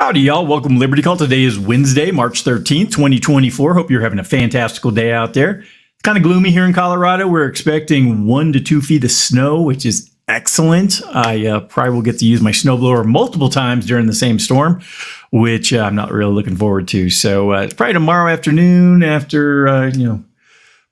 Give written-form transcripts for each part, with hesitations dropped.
Howdy, y'all. Welcome to Liberty Call. Today is Wednesday, March 13th, 2024. Hope you're having a fantastical day out there. It's kind of gloomy here in Colorado. We're expecting 1 to 2 feet of snow, which is excellent. I probably will get to use my snowblower multiple times during the same storm, which I'm not really looking forward to. So it's probably tomorrow afternoon after,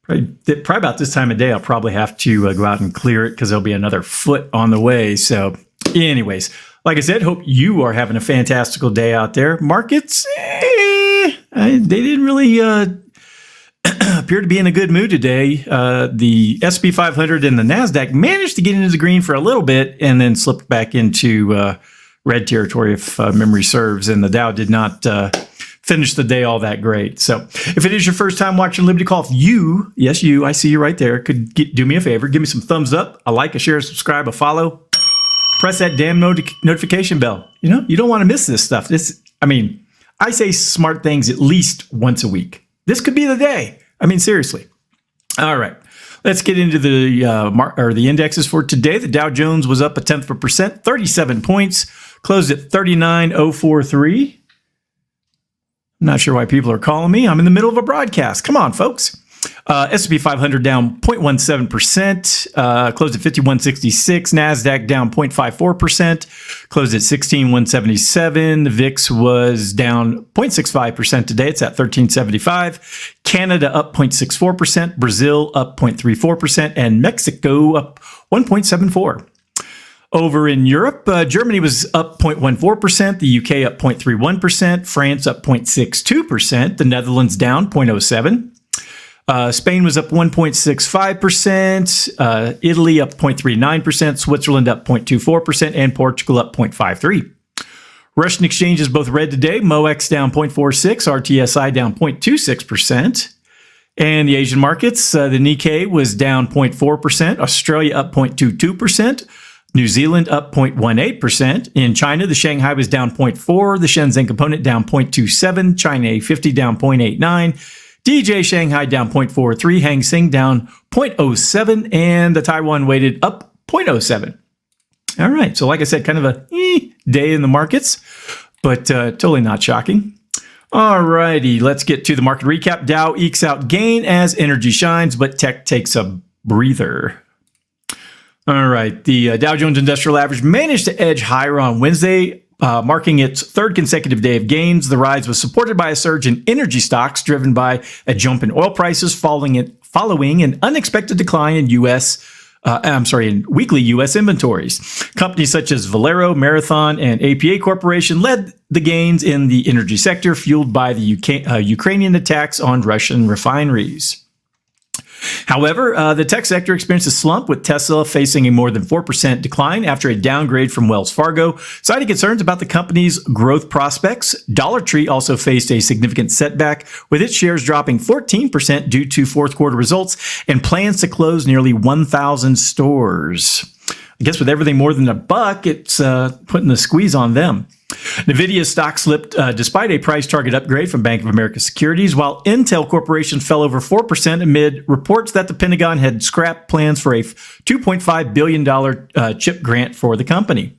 probably about this time of day, I'll probably have to go out and clear it because there'll be another foot on the way. So anyways, like I said, hope you are having a fantastical day out there. Markets, they didn't really appear to be in a good mood today. The S&P 500 and the NASDAQ managed to get into the green for a little bit and then slipped back into red territory, if memory serves. And the Dow did not finish the day all that great. So if it is your first time watching Liberty Call, if you, yes, you, I see you right there, could do me a favor, give me some thumbs up, a like, a share, a subscribe, a follow. Press that damn notification bell. You know, you don't want to miss this stuff. I say smart things at least once a week. This could be the day. I mean, seriously. All right. Let's get into the indexes for today. The Dow Jones was up 0.1%, 37 points, closed at 39,043. I'm not sure why people are calling me. I'm in the middle of a broadcast. Come on, folks. S&P 500 down 0.17%, closed at 5166. NASDAQ down 0.54%, closed at 16,177. The VIX was down 0.65% today. It's at 1375. Canada up 0.64%, Brazil up 0.34%, and Mexico up 1.74%. Over in Europe, Germany was up 0.14%, the UK up 0.31%, France up 0.62%, the Netherlands down 0.07%. Spain was up 1.65%, Italy up 0.39%, Switzerland up 0.24%, and Portugal up 0.53%. Russian exchanges both red today. MOEX down 0.46%, RTSI down 0.26%. And the Asian markets, the Nikkei was down 0.4%, Australia up 0.22%, New Zealand up 0.18%. In China, the Shanghai was down 0.4%, the Shenzhen Component down 0.27%, China A50 down 0.89%. DJ Shanghai down 0.43, Hang Seng down 0.07, and the Taiwan weighted up 0.07. All right, so like I said, kind of a day in the markets, but totally not shocking. All righty, let's get to the market recap. Dow ekes out gain as energy shines, but tech takes a breather. All right, the Dow Jones Industrial Average managed to edge higher on Wednesday, marking its third consecutive day of gains. The rise was supported by a surge in energy stocks driven by a jump in oil prices following an unexpected decline in in weekly U.S. inventories. Companies such as Valero, Marathon, and APA Corporation led the gains in the energy sector, fueled by the Ukrainian attacks on Russian refineries. However, the tech sector experienced a slump, with Tesla facing a more than 4% decline after a downgrade from Wells Fargo, citing concerns about the company's growth prospects. Dollar Tree also faced a significant setback, with its shares dropping 14% due to fourth quarter results and plans to close nearly 1,000 stores. I guess with everything more than $1, it's putting the squeeze on them. NVIDIA stock slipped despite a price target upgrade from Bank of America Securities, while Intel Corporation fell over 4% amid reports that the Pentagon had scrapped plans for a $2.5 billion chip grant for the company.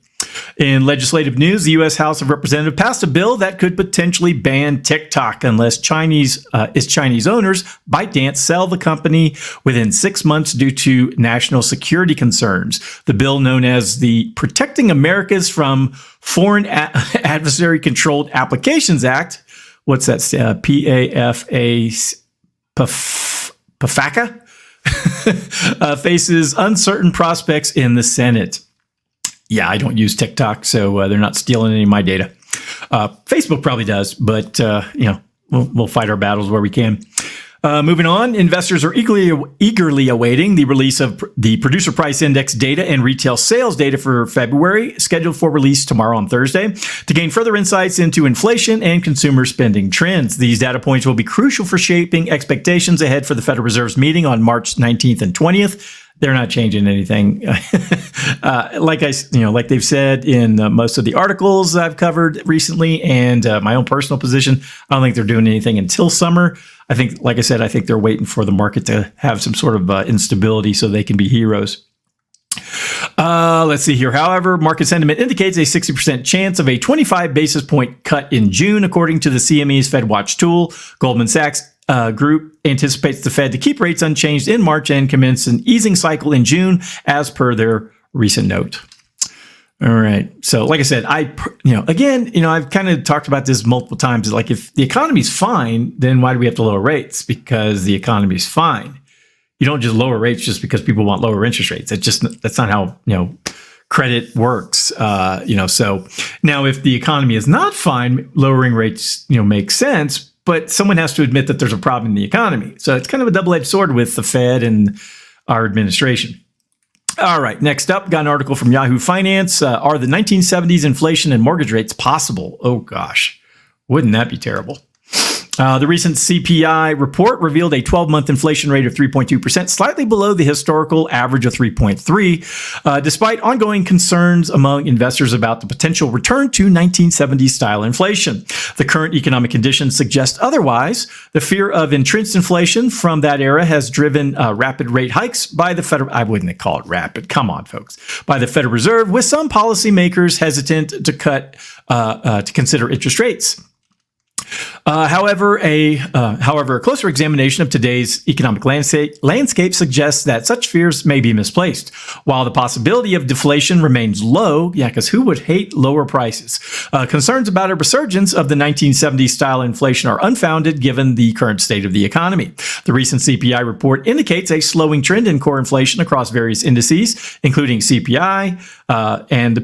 In legislative news, the U.S. House of Representatives passed a bill that could potentially ban TikTok unless Chinese owners ByteDance sell the company within 6 months due to national security concerns. The bill, known as the Protecting Americans from Foreign Adversary-Controlled Applications Act, what's that? PAFA? Faces uncertain prospects in the Senate. Yeah, I don't use TikTok, so they're not stealing any of my data. Facebook probably does, but we'll fight our battles where we can. Moving on, investors are eagerly awaiting the release of the Producer Price Index data and retail sales data for February, scheduled for release tomorrow on Thursday, to gain further insights into inflation and consumer spending trends. These data points will be crucial for shaping expectations ahead for the Federal Reserve's meeting on March 19th and 20th. They're not changing anything. Like they've said in most of the articles I've covered recently, and my own personal position, I don't think they're doing anything until summer. I think, like I said, I think they're waiting for the market to have some sort of instability so they can be heroes. Let's see here. However, market sentiment indicates a 60% chance of a 25 basis point cut in June, according to the CME's FedWatch tool. Goldman Sachs Group anticipates the Fed to keep rates unchanged in March and commence an easing cycle in June, as per their recent note. All right. So, like I said, I've kind of talked about this multiple times. Like, if the economy's fine, then why do we have to lower rates? Because the economy's fine. You don't just lower rates just because people want lower interest rates. That's not how, credit works. So now if the economy is not fine, lowering rates, makes sense, but someone has to admit that there's a problem in the economy. So it's kind of a double-edged sword with the Fed and our administration. All right. Next up, got an article from Yahoo Finance. Are the 1970s inflation and mortgage rates possible? Oh, gosh. Wouldn't that be terrible? The recent CPI report revealed a 12-month inflation rate of 3.2%, slightly below the historical average of 3.3%, despite ongoing concerns among investors about the potential return to 1970s-style inflation. The current economic conditions suggest otherwise. The fear of entrenched inflation from that era has driven rapid rate hikes by the Federal. I wouldn't call it rapid. Come on, folks. By the Federal Reserve, with some policymakers hesitant to consider interest rates. However, a closer examination of today's economic landscape suggests that such fears may be misplaced. While the possibility of deflation remains low, because who would hate lower prices? Concerns about a resurgence of the 1970s-style inflation are unfounded given the current state of the economy. The recent CPI report indicates a slowing trend in core inflation across various indices, including CPI and the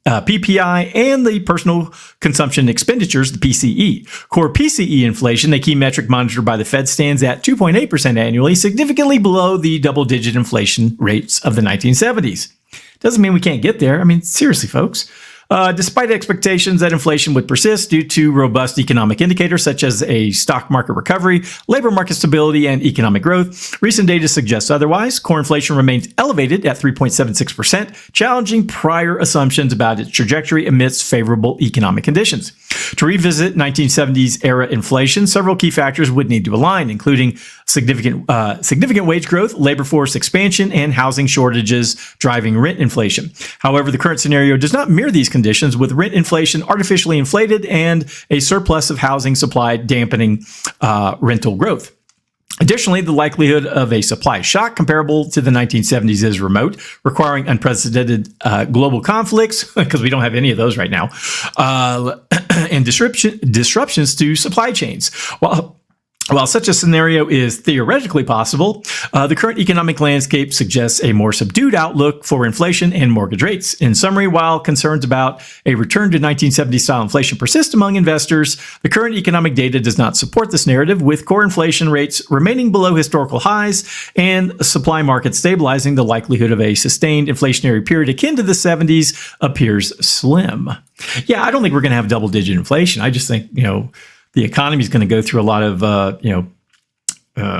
PPI and the personal consumption expenditures, the PCE. Core PCE inflation, a key metric monitored by the Fed, stands at 2.8% annually, significantly below the double-digit inflation rates of the 1970s. Doesn't mean we can't get there. I mean, seriously, folks. Despite expectations that inflation would persist due to robust economic indicators such as a stock market recovery, labor market stability, and economic growth, recent data suggests otherwise. Core inflation remains elevated at 3.76%, challenging prior assumptions about its trajectory amidst favorable economic conditions. To revisit 1970s era inflation, several key factors would need to align, including significant wage growth, labor force expansion, and housing shortages driving rent inflation. However, the current scenario does not mirror these conditions, with rent inflation artificially inflated and a surplus of housing supply dampening rental growth. Additionally, the likelihood of a supply shock comparable to the 1970s is remote, requiring unprecedented global conflicts, because we don't have any of those right now, and disruptions to supply chains. While such a scenario is theoretically possible, the current economic landscape suggests a more subdued outlook for inflation and mortgage rates. In summary, while concerns about a return to 1970s-style inflation persist among investors, the current economic data does not support this narrative, with core inflation rates remaining below historical highs and supply market stabilizing. The likelihood of a sustained inflationary period akin to the 70s appears slim. Yeah, I don't think we're going to have double-digit inflation. I just think, the economy is going to go through a lot of,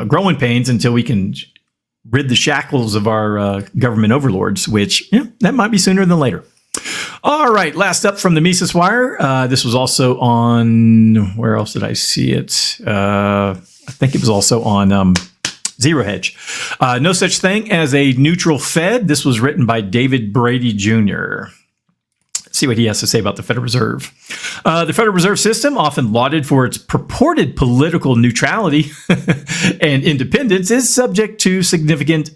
growing pains until we can rid the shackles of our government overlords, which that might be sooner than later. All right, last up from the Mises Wire. This was also on, where else did I see it? I think it was also on Zero Hedge. No such thing as a neutral Fed. This was written by David Brady Jr. See what he has to say about the Federal Reserve. The Federal Reserve System, often lauded for its purported political neutrality and independence, is subject to significant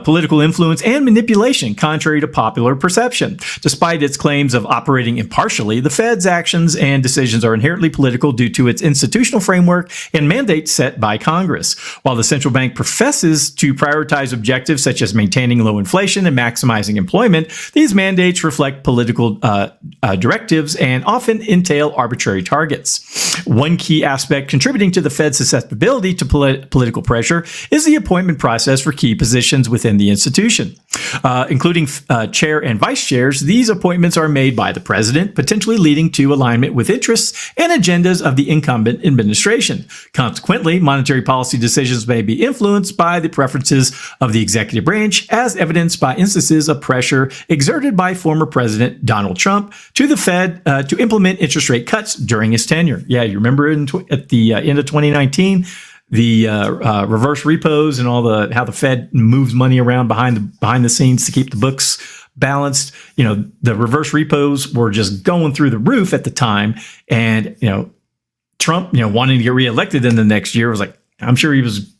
political influence and manipulation, contrary to popular perception. Despite its claims of operating impartially, the Fed's actions and decisions are inherently political due to its institutional framework and mandates set by Congress. While the central bank professes to prioritize objectives such as maintaining low inflation and maximizing employment, these mandates reflect political directives and often entail arbitrary targets. One key aspect contributing to the Fed's susceptibility to political pressure is the appointment process for key positions within the institution. Including chair and vice chairs, these appointments are made by the president, potentially leading to alignment with interests and agendas of the incumbent administration. Consequently, monetary policy decisions may be influenced by the preferences of the executive branch, as evidenced by instances of pressure exerted by former President Donald Trump to the Fed to implement interest rate cuts during his tenure. Yeah, you remember at the end of 2019, reverse repos and how the Fed moves money around behind the scenes to keep the books balanced. The reverse repos were just going through the roof at the time, and Trump, wanting to get reelected in the next year, was like, I'm sure he was,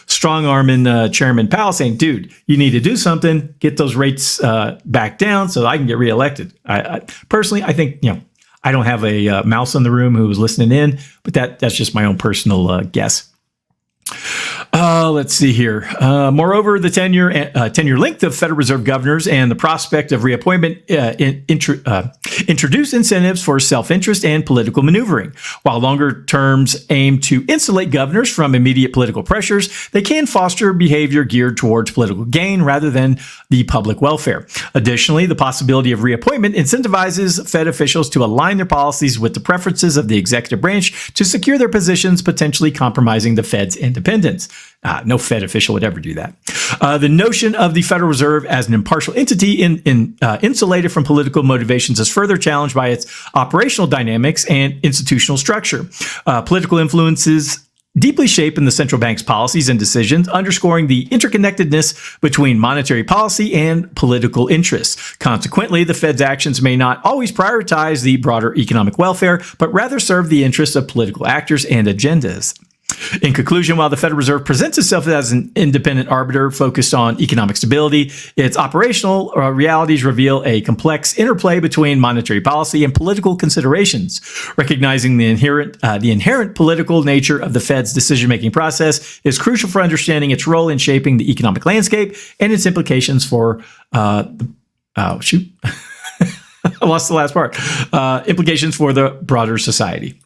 strong arming Chairman Powell, saying, "Dude, you need to do something, get those rates back down, so I can get reelected." I personally, I think, I don't have a mouse in the room who was listening in, but that's just my own personal guess. Let's see here. Moreover, the tenure length of Federal Reserve governors and the prospect of reappointment introduce incentives for self-interest and political maneuvering. While longer terms aim to insulate governors from immediate political pressures, they can foster behavior geared towards political gain rather than the public welfare. Additionally, the possibility of reappointment incentivizes Fed officials to align their policies with the preferences of the executive branch to secure their positions, potentially compromising the Fed's independence. No Fed official would ever do that. The notion of the Federal Reserve as an impartial entity insulated from political motivations is further challenged by its operational dynamics and institutional structure. Political influences deeply shape in the central bank's policies and decisions, underscoring the interconnectedness between monetary policy and political interests. Consequently, the Fed's actions may not always prioritize the broader economic welfare, but rather serve the interests of political actors and agendas. In conclusion, while the Federal Reserve presents itself as an independent arbiter focused on economic stability, its operational realities reveal a complex interplay between monetary policy and political considerations. Recognizing the inherent political nature of the Fed's decision-making process is crucial for understanding its role in shaping the economic landscape and its implications for I lost the last part. Implications for the broader society.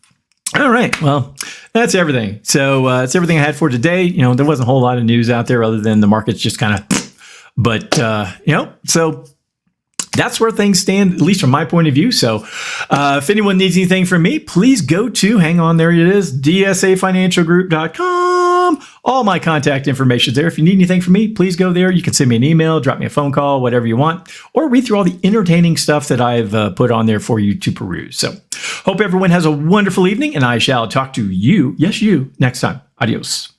All right. Well, that's everything. So that's everything I had for today. There wasn't a whole lot of news out there other than the market's just kind of, but, so that's where things stand, at least from my point of view. So if anyone needs anything from me, please go to, hang on, there it is, dsafinancialgroup.com. All my contact information is there. If you need anything from me, please go there. You can send me an email, drop me a phone call, whatever you want, or read through all the entertaining stuff that I've put on there for you to peruse. So hope everyone has a wonderful evening, and I shall talk to you, yes, you, next time. Adios.